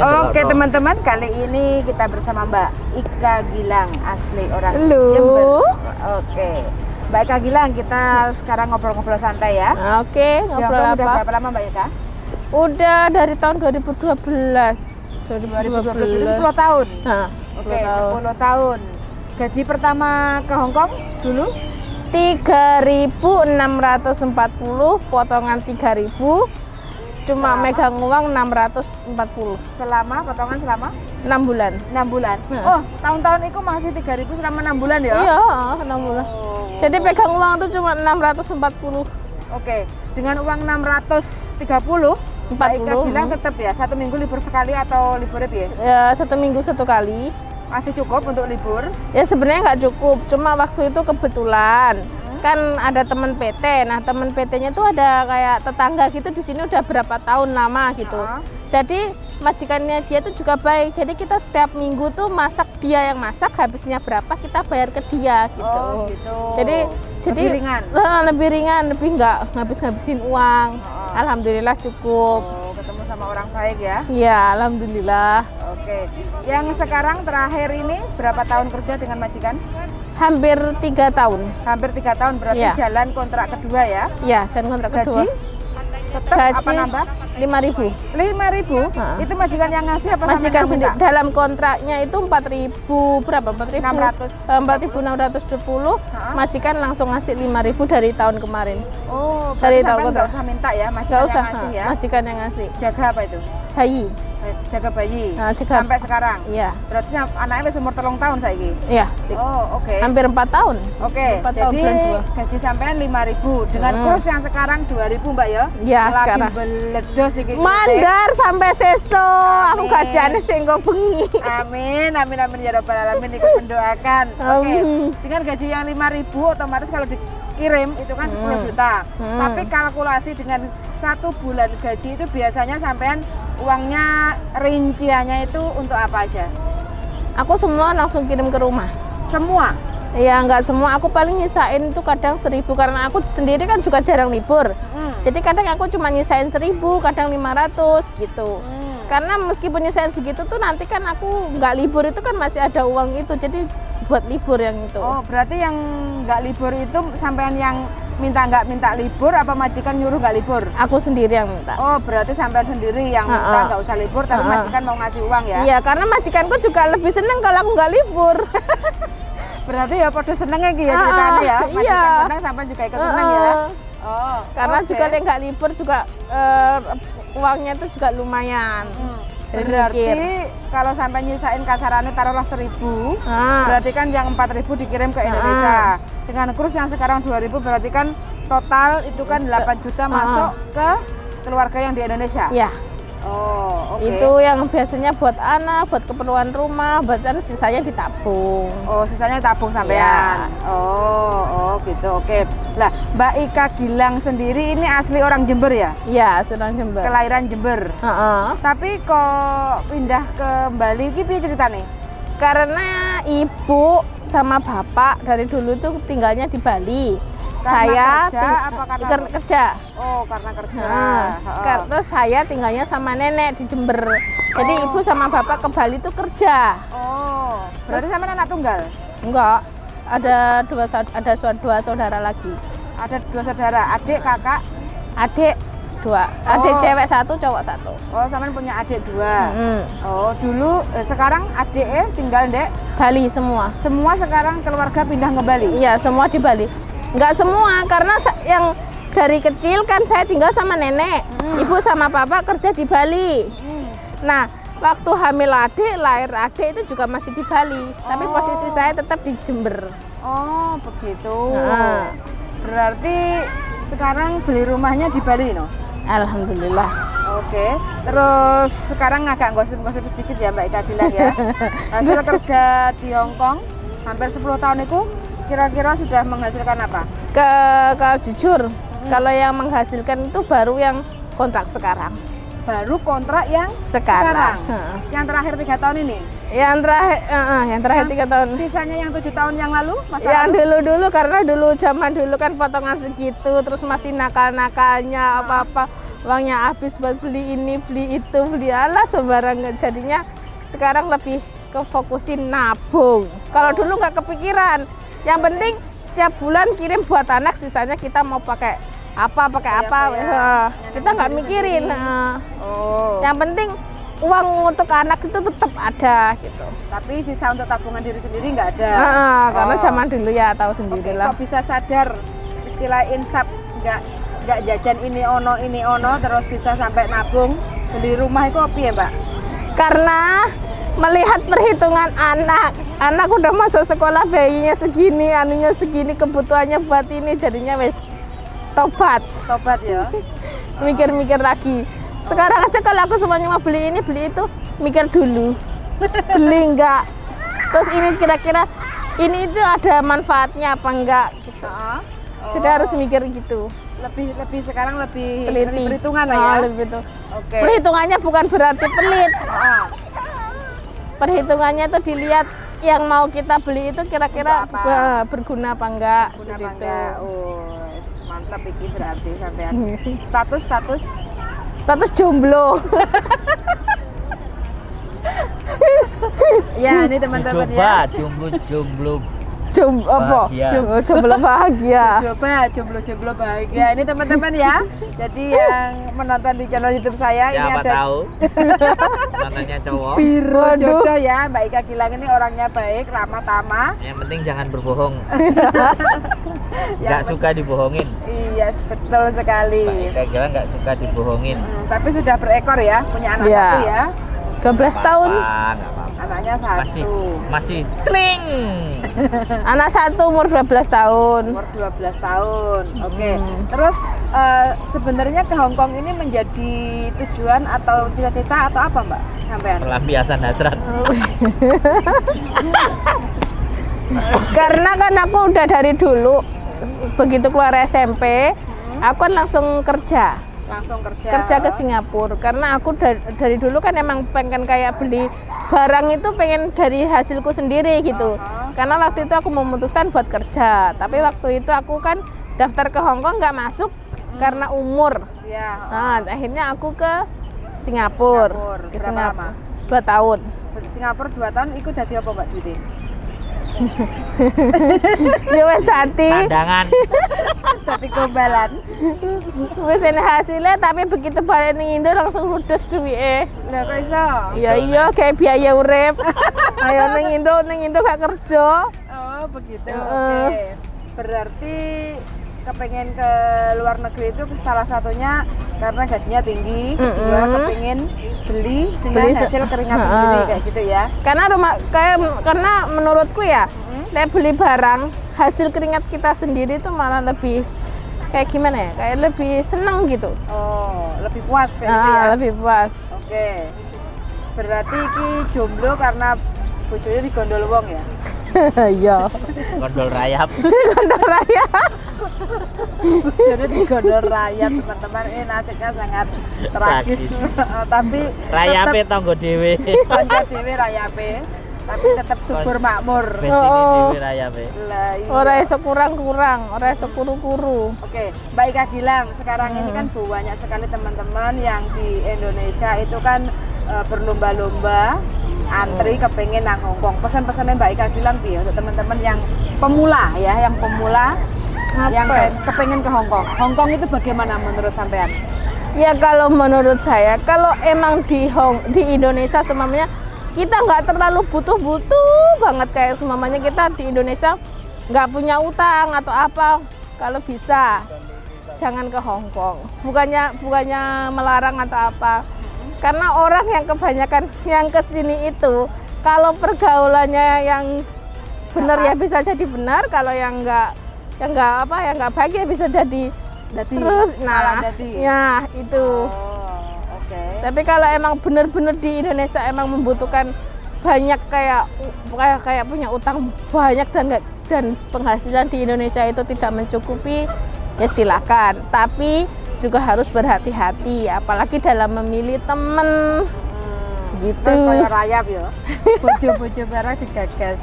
Oke teman-teman, kali ini kita bersama Mbak Ika Gilang, asli orang Halo. Jember. Oke, Mbak Ika Gilang, kita sekarang ngobrol-ngobrol santai ya. Oke, ngobrol Udah apa? berapa lama Mbak Ika? Udah dari tahun 2012. 2012, itu 10 tahun. Nah, 10 Oke, tahun. 10 tahun. Gaji pertama ke Hong Kong dulu? 3.640, potongan 3.000. Cuma Selama? megang uang 640. Potongan selama 6 bulan. 6 bulan. Nah. Oh, tahun-tahun itu masih 3.000 selama 6 bulan ya? Iya, 6 bulan. Oh. Jadi pegang uang tuh cuma 640. Oke, dengan uang 630, Mbak Ika Gilang tetap ya, 1 minggu libur sekali atau liburnya biasa? Ya, 1 minggu 1 kali. Masih cukup untuk libur? Ya sebenarnya nggak cukup, cuma waktu itu kebetulan kan ada teman PT. Nah teman PT-nya tuh ada kayak tetangga gitu di sini udah berapa tahun lama gitu. Jadi majikannya dia tuh juga baik. Jadi kita setiap minggu tuh masak, dia yang masak, habisnya berapa kita bayar ke dia gitu. Oh gitu. Jadi lebih ringan. Lebih ringan, lebih nggak ngabis-ngabisin uang. Alhamdulillah cukup. Oh, ketemu sama orang baik ya? Ya alhamdulillah. Oke. Yang sekarang terakhir ini berapa tahun kerja dengan majikan? Hampir 3 tahun. Hampir 3 tahun, berarti Iya. jalan kontrak kedua ya? Ya, saya kontrak kedua. Gaji? Tetap apa nambah? 5.000. 5.000? Nah. Itu majikan yang ngasih apa Majikan sampean sendiri minta? dalam kontraknya itu 4.000 berapa? 4.610. Majikan langsung ngasih 5.000 dari tahun kemarin. Oh, Dari berarti tahun sampean nggak kontrak. usah minta ya, majikan Nggak usah, yang ngasih ya? majikan yang ngasih. Jaga apa itu? Bayi. Jaga bayi? Nah, jaga. Sampai sekarang? Iya. Berarti anaknya wis umur 3 tahun saiki? Iya. Oh, oke. Hampir 4 tahun. Oke, 4 tahun jadi bulan 2. gaji sampean 5.000 dengan kurs yang sekarang 2.000 Mbak ya? Iya, Lagi sekarang. beledos iki. Mandar sampai seso. Aku Amin. gajiane sing kok bengi. Amin, amin, amin ya Rabbal Alamin, ikut mendoakan. Oke, Amin. dengan gaji yang 5.000 otomatis kalau dikirim itu kan 10 juta. Tapi kalkulasi dengan 1 bulan gaji itu biasanya sampean uangnya rinciannya itu untuk apa aja? Aku semua langsung kirim ke rumah. Semua? Ya nggak semua, aku paling nyisain itu kadang 1.000 karena aku sendiri kan juga jarang libur. Jadi kadang aku cuma nyisain 1.000, kadang 500 gitu. Karena meskipun nyisain segitu tuh nanti kan aku nggak libur itu kan masih ada uang itu, jadi buat libur yang itu. Oh, berarti yang nggak libur itu sampean yang nggak minta libur apa majikan nyuruh nggak libur? Aku sendiri yang minta. Oh, berarti sampean sendiri yang minta nggak usah libur, tapi majikan mau ngasih uang ya? Iya, karena majikanku juga lebih seneng kalau aku nggak libur. Berarti ya pada senengnya gitu ya ceritanya ya? Majikan Iya. seneng sampean juga ikut seneng ya? Oh, Karena oke. juga yang nggak libur juga uangnya itu juga lumayan. Dari Berarti mikir. kalau sampai nyisain kasarannya taruhlah 1.000, Ah. berarti kan yang 4.000 dikirim ke Indonesia. Dengan kurs yang sekarang 2.000 berarti kan total itu kan 8 juta masuk ke keluarga yang di Indonesia. Ya. Oh, oke. Itu yang biasanya buat anak, buat keperluan rumah, buat sisanya ditabung. Oh, sisanya tabung sampean. Iya. Oh, gitu. Oke. Lah, Mbak Ika Gilang sendiri ini asli orang Jember ya? Iya, senang Jember. Kelahiran Jember. Heeh. Tapi kok pindah ke Bali iki piye ceritane? Karena ibu sama bapak dari dulu tuh tinggalnya di Bali. Karena kerja apa karena kerja. Oh, karena kerja. Terus saya tinggalnya sama nenek di Jember. Jadi ibu sama bapak ke Bali tuh kerja. Oh, berarti sama anak tunggal? Enggak, ada dua saudara lagi. Ada 2 saudara, adik, kakak? Adik 2, adik cewek 1, cowok 1. Oh, sama punya adik 2. Oh, dulu sekarang adiknya tinggal di Bali semua. semua sekarang keluarga pindah ke Bali? Iya, semua di Bali. Enggak semua, karena yang dari kecil kan saya tinggal sama nenek. Ibu sama bapak kerja di Bali. Nah, waktu hamil adik, lahir adik itu juga masih di Bali. Tapi posisi saya tetap di Jember. Oh, begitu. Nah. Berarti sekarang beli rumahnya di Bali, no? Alhamdulillah. Oke. Terus sekarang agak gosip-gosip sedikit ya Mbak Ika Gilang ya. Hasil kerja di Hong Kong hampir 10 tahun itu kira-kira sudah menghasilkan apa? Kalau jujur, kalau yang menghasilkan itu baru yang kontrak sekarang. Baru kontrak yang Sekarang. Yang terakhir 3 tahun ini? Yang terakhir 3 tahun. Sisanya yang 7 tahun yang lalu? Masa Yang lalu? dulu-dulu karena zaman dulu kan potongan segitu, terus masih nakal-nakalnya apa-apa. uangnya habis buat beli ini, beli itu, beli alah sembarangan. Jadinya sekarang lebih ke fokusin nabung. Kalau dulu nggak kepikiran. Yang penting setiap bulan kirim buat anak, sisanya kita mau pakai apa. Kita nggak mikirin. Yang penting uang untuk anak itu tetap ada gitu. Tapi sisa untuk tabungan diri sendiri nggak ada. Karena zaman dulu ya tahu sendiri lah. Kok bisa sadar istilah insaf, nggak jajan ini ono terus bisa sampai nabung beli rumah itu apa ya Mbak? Karena melihat perhitungan anak udah masuk sekolah, bayinya segini, anunya segini, kebutuhannya buat ini, jadinya wes tobat Ya. Mikir-mikir lagi. Sekarang aja kalau aku semuanya mau beli ini beli itu, mikir dulu beli enggak, terus ini kira-kira ini itu ada manfaatnya apa enggak gitu. Jadi harus mikir gitu. Lebih sekarang lebih Teliti. perhitungan lah ya. Lebih itu. Oke. Perhitungannya bukan berarti pelit. Perhitungannya itu dilihat yang mau kita beli itu kira-kira Untuk apa? berguna apa enggak. Guna Seperti apa itu. enggak? Mantap iki berarti sampean. Status Status jomblo. ya ini teman-teman ya. Jomblo Apa? bahagia. Jomblo bahagia. Coba jomblo bahagia. Ini teman-teman ya. Jadi yang menonton di channel YouTube saya ini Siapa ada tahu nontonnya cowok. Biro Waduh. jodoh ya. Mbak Ika Gilang ini orangnya baik, ramah tamah. Yang penting jangan berbohong. Yang Nggak suka dibohongin. Iya, betul sekali. Mbak Ika Gilang nggak suka dibohongin. Tapi sudah berekor ya, punya anak Iya. satu ya. 12 tahun. Nggak apa-apa. Anaknya satu. Masih tling. Anak satu umur 12 tahun. Umur 12 tahun. Oke. Terus sebenarnya ke Hong Kong ini menjadi tujuan atau cita-cita atau apa, Mbak? Sampean? Pelampiasan hasrat. Karena kan aku udah dari dulu begitu keluar SMP, aku kan langsung kerja ke Singapura. Karena aku dari dulu kan emang pengen kayak beli barang itu pengen dari hasilku sendiri gitu. Karena waktu itu aku memutuskan buat kerja, tapi waktu itu aku kan daftar ke Hong Kong nggak masuk karena umur. Nah, akhirnya aku ke Singapura. Berapa lama? 2 tahun. Singapura 2 tahun ikut dadi apa, Mbak Duti? Ya wes tadi. Sandangan. Dadi gombalan. Wis ini hasilnya, tapi begitu balik ning Indo langsung ludes duwike. Lah kok iso? Iya kayak biaya urip. Ayo ning Indo gak kerja. Oh, begitu. Oke. Berarti kepengen ke luar negeri itu salah satunya karena gajinya tinggi, kedua kepengen beli dengan hasil keringat sendiri kayak gitu ya. Karena menurutku ya, nek beli barang hasil keringat kita sendiri itu malah lebih kayak gimana ya? Kayak lebih seneng gitu. Oh, lebih puas kayak gitu ya. Lebih puas. Oke. Berarti iki jomblo karena bojone digondol wong ya. Iya. Gondol rayap. Gondol raya. Bojone digondol rayap, teman-teman. Ini nasibnya sangat tragis. Tapi Rayape tanggo dhewe. tangga dhewe rayape. Tapi tetap subur makmur. Bestine dhewe rayape. Lah, iya. Ora iso kurang-kurang, ora iso kuru-kuru. Oke, Mbak Ika Gilang, sekarang ini kan banyak sekali teman-teman yang di Indonesia itu kan berlomba-lomba antri kepengen nang Hong Kong. Pesan-pesannya Mbak Ika Gilang piye untuk teman-teman yang pemula ya, yang kepengen ke Hong Kong. Hong Kong itu bagaimana menurut sampean? Ya kalau menurut saya, kalau emang di Indonesia semuanya kita nggak terlalu butuh banget kayak semuanya kita di Indonesia nggak punya utang atau apa. Kalau bisa jangan ke Hong Kong. Bukannya melarang atau apa. Karena orang yang kebanyakan yang kesini itu kalau pergaulannya yang benar ya bisa jadi benar, kalau yang nggak baik ya bisa jadi terus. Nah, ya itu. Okay. Tapi kalau emang benar-benar di Indonesia emang membutuhkan banyak kayak punya utang banyak dan penghasilan di Indonesia itu tidak mencukupi, ya silakan. Tapi juga harus berhati-hati, apalagi dalam memilih temen. Gitu. Kayak rayap ya. Bojo-bojo barang digagas.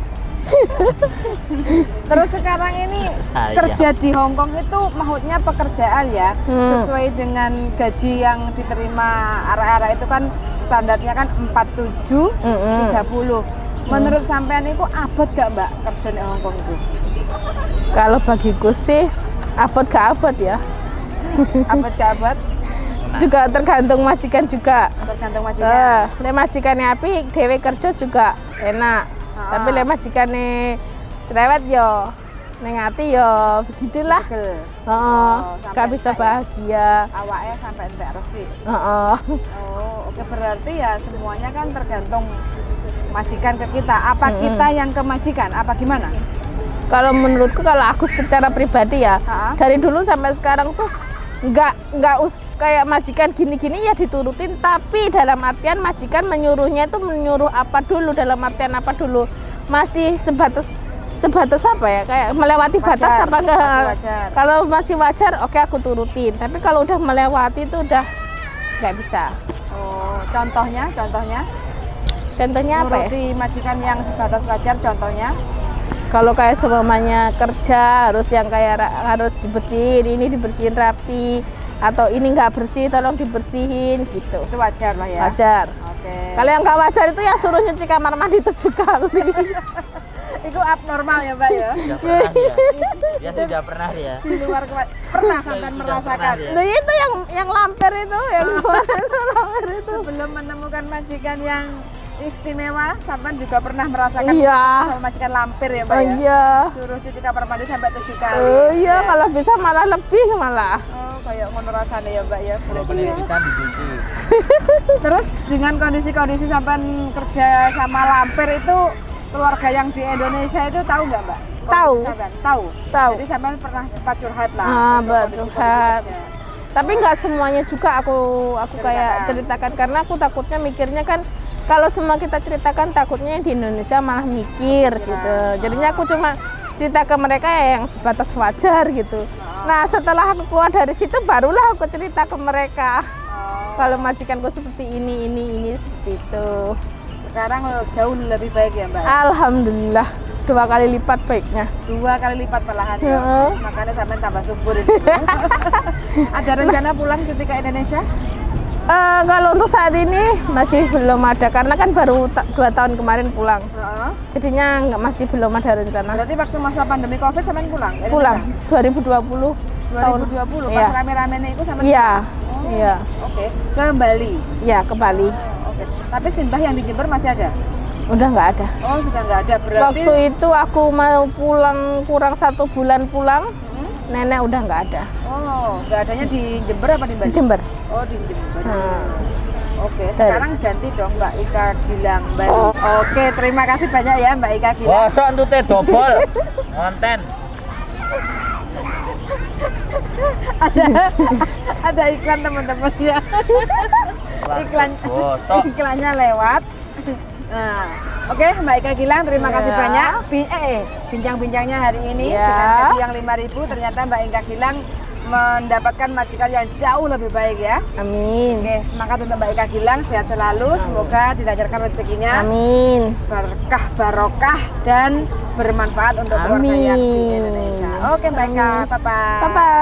Terus sekarang ini Ayam. kerja di Hong Kong itu maksudnya pekerjaan ya, sesuai dengan gaji yang diterima arah-arah itu kan standarnya kan 47 30. Menurut sampean itu abot gak Mbak kerja di Hong Kong itu? Kalau bagiku sih abot gak abot ya. Abot gak abot? Juga tergantung majikan juga. Tergantung majikan. Lek majikane api, dhewe kerja juga enak. Tapi lek majikane cerewet yo, ning ati yo begitulah. Begel. Heeh. sampai Gak bisa entek ya? bahagia. Awaknya sampai entek resik. Heeh. Oh, oke, berarti ya semuanya kan tergantung majikan ke kita. Apa kita yang ke majikan? Apa gimana? Kalau menurutku, kalau aku secara pribadi ya, dari dulu sampai sekarang tuh kayak majikan gini-gini ya diturutin, tapi dalam artian majikan menyuruhnya itu menyuruh apa dulu, dalam artian apa dulu, masih sebatas apa ya, kayak melewati batas Wajar, apa enggak. masih wajar. Kalau masih wajar, oke aku turutin, tapi kalau udah melewati itu udah nggak bisa. Oh, contohnya Contohnya apa ya? nuruti majikan yang sebatas wajar, contohnya Kalau kayak semuanya kerja harus yang kayak harus dibersihin, ini dibersihin rapi, atau ini nggak bersih tolong dibersihin gitu. itu wajar lah ya. Wajar. Oke. Kalau yang nggak wajar itu ya suruh nyuci kamar mandi 7 kali. Itu abnormal ya Mbak ya. Sudah pernah dia. Dia sudah pernah dia. Di luar pernah sampai Sudah merasakan. pernah dia. Nah itu yang lamper itu, yang kemarin itu lamper itu. Sebelum menemukan majikan yang istimewa, sampai juga pernah merasakan Iya. sama majikan lampir ya Mbak Oh ya. iya. Suruh cuci kamar mandi sampai 7 kali. Oh iya, Ya. kalau bisa malah lebih malah. Oh, kayak ngono rasanya ya Mbak ya. Kalau menit bisa dicuci. Terus dengan kondisi-kondisi sampai kerja sama lampir itu, keluarga yang di Indonesia itu tahu nggak Mbak? Tahu. Kondisi sampean? Tahu. Tahu. Jadi sampai pernah sempat curhat lah. Ah, untuk betul. kondisi-kondisi kerja. Tapi nggak semuanya juga aku kayak ceritakan, karena aku takutnya mikirnya kan kalau semua kita ceritakan takutnya di Indonesia malah mikir gitu. Jadinya aku cuma cerita ke mereka ya yang sebatas wajar gitu. Nah setelah aku keluar dari situ barulah aku cerita ke mereka. Kalau majikanku seperti ini seperti itu. Sekarang jauh lebih baik ya Mbak? Alhamdulillah 2 kali lipat baiknya. 2 kali lipat malahan ya. Heeh. Makanya sampai tambah subur itu. Ada rencana pulang ketika Indonesia? Kalau untuk saat ini masih belum ada, karena kan baru 2 tahun kemarin pulang. Heeh. Jadinya masih belum ada rencana. Berarti waktu masa pandemi Covid sampai pulang? Pulang 2020 tahun. 2020 Iya. pas rame-ramenya itu sampai Iya. pulang? Iya. Oke, ke Bali. Iya, ke Bali. Oke. Tapi simbah yang di Jember masih ada? Udah nggak ada. Oh, sudah nggak ada. Berarti Waktu itu aku mau pulang kurang 1 bulan pulang, nenek udah nggak ada. oh, nggak adanya di Jember apa di Di Bali? Jember. Oh, di Jember. Hmm. Oke, sekarang ganti dong Mbak Ika Gilang Bali. Oh. Oke, terima kasih banyak ya Mbak Ika Gilang. Bosok entute dobol. Ngonten. Ada iklan teman-teman ya. Bosok. Iklannya lewat. Nah, oke Mbak Ika Gilang, terima kasih Ya. banyak. Bincang-bincangnya hari ini Ya. dengan gaji yang 5.000, ternyata Mbak Ika Gilang mendapatkan majikan yang jauh lebih baik ya. Amin. Oke, semangat untuk Mbak Ika Gilang, sehat selalu, semoga dilancarkan rezekinya, Amin. berkah barokah dan bermanfaat untuk keluarga yang di Amin. Indonesia. Oke Mbak Ika, bye-bye. Bye-bye.